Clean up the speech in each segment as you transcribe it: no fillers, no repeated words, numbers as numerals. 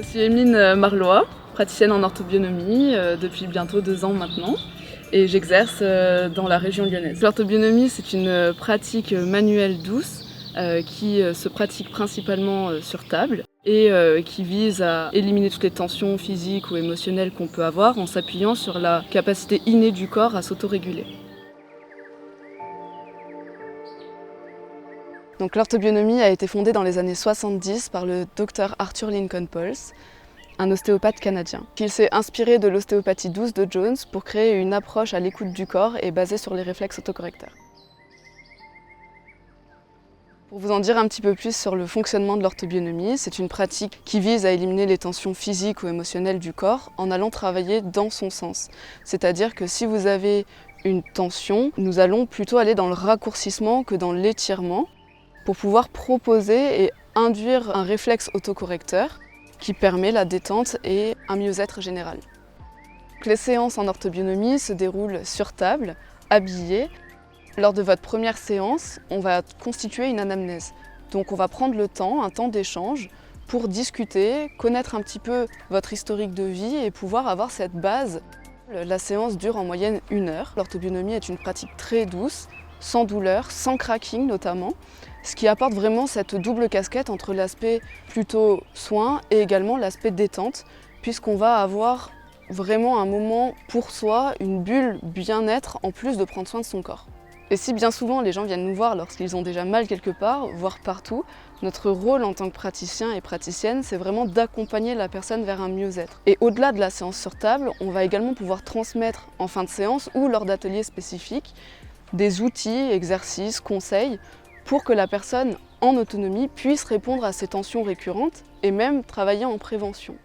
Je suis Émeline Marlois, praticienne en orthobionomie depuis bientôt 2 ans maintenant et j'exerce dans la région lyonnaise. L'orthobionomie, c'est une pratique manuelle douce qui se pratique principalement sur table et qui vise à éliminer toutes les tensions physiques ou émotionnelles qu'on peut avoir en s'appuyant sur la capacité innée du corps à s'autoréguler. Donc l'orthobionomie a été fondée dans les années 70 par le Dr Arthur Lincoln Pauls, un ostéopathe canadien. Il s'est inspiré de l'ostéopathie douce de Jones pour créer une approche à l'écoute du corps et basée sur les réflexes autocorrecteurs. Pour vous en dire un petit peu plus sur le fonctionnement de l'orthobionomie, c'est une pratique qui vise à éliminer les tensions physiques ou émotionnelles du corps en allant travailler dans son sens. C'est-à-dire que si vous avez une tension, nous allons plutôt aller dans le raccourcissement que dans l'étirement pour pouvoir proposer et induire un réflexe autocorrecteur qui permet la détente et un mieux-être général. Les séances en orthobionomie se déroulent sur table, habillées. Lors de votre première séance, on va constituer une anamnèse. Donc on va prendre le temps, un temps d'échange, pour discuter, connaître un petit peu votre historique de vie et pouvoir avoir cette base. La séance dure en moyenne 1 heure. L'orthobionomie est une pratique très douce, sans douleur, sans cracking notamment, ce qui apporte vraiment cette double casquette entre l'aspect plutôt soin et également l'aspect détente, puisqu'on va avoir vraiment un moment pour soi, une bulle bien-être en plus de prendre soin de son corps. Et si bien souvent les gens viennent nous voir lorsqu'ils ont déjà mal quelque part, voire partout, notre rôle en tant que praticien et praticienne, c'est vraiment d'accompagner la personne vers un mieux-être. Et au-delà de la séance sur table, on va également pouvoir transmettre en fin de séance ou lors d'ateliers spécifiques des outils, exercices, conseils pour que la personne en autonomie puisse répondre à ces tensions récurrentes et même travailler en prévention.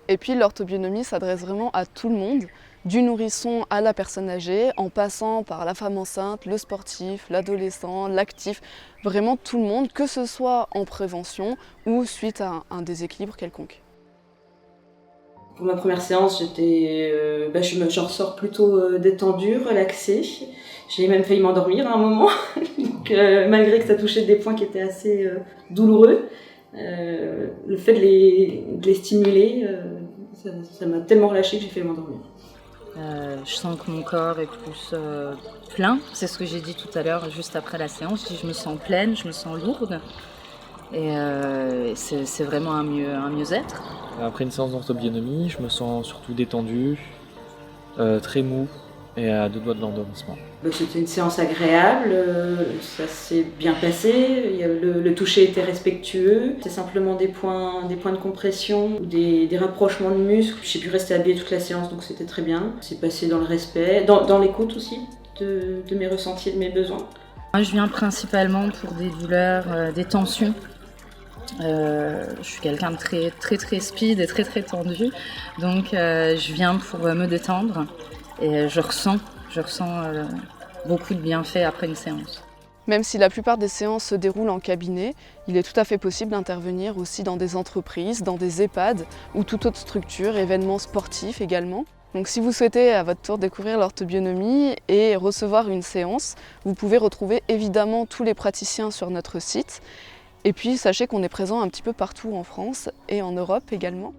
Et puis l'orthobionomie s'adresse vraiment à tout le monde, du nourrisson à la personne âgée, en passant par la femme enceinte, le sportif, l'adolescent, l'actif, vraiment tout le monde, que ce soit en prévention ou suite à un déséquilibre quelconque. Pour ma première séance, j'en ressors plutôt détendue, relaxée. J'ai même failli m'endormir à un moment, donc, malgré que ça touchait des points qui étaient assez douloureux. Le fait de les stimuler, ça m'a tellement relâchée que j'ai failli m'endormir. Je sens que mon corps est plus plein, c'est ce que j'ai dit tout à l'heure juste après la séance. Je me sens pleine, je me sens lourde et c'est vraiment un mieux-être. Après une séance d'orthobionomie, je me sens surtout détendu, très mou et à 2 doigts de l'endormissement. C'était une séance agréable, ça s'est bien passé, le toucher était respectueux. C'était simplement des points de compression, des rapprochements de muscles. J'ai pu rester habillée toute la séance, donc c'était très bien. C'est passé dans le respect, dans l'écoute aussi de mes ressentis et de mes besoins. Moi, je viens principalement pour des douleurs, des tensions. Je suis quelqu'un de très speed et très tendu, donc je viens pour me détendre et je ressens beaucoup de bienfaits après une séance. Même si la plupart des séances se déroulent en cabinet, il est tout à fait possible d'intervenir aussi dans des entreprises, dans des EHPAD ou toute autre structure, événements sportifs également. Donc si vous souhaitez à votre tour découvrir l'orthobionomie et recevoir une séance, vous pouvez retrouver évidemment tous les praticiens sur notre site. Et puis sachez qu'on est présent un petit peu partout en France et en Europe également.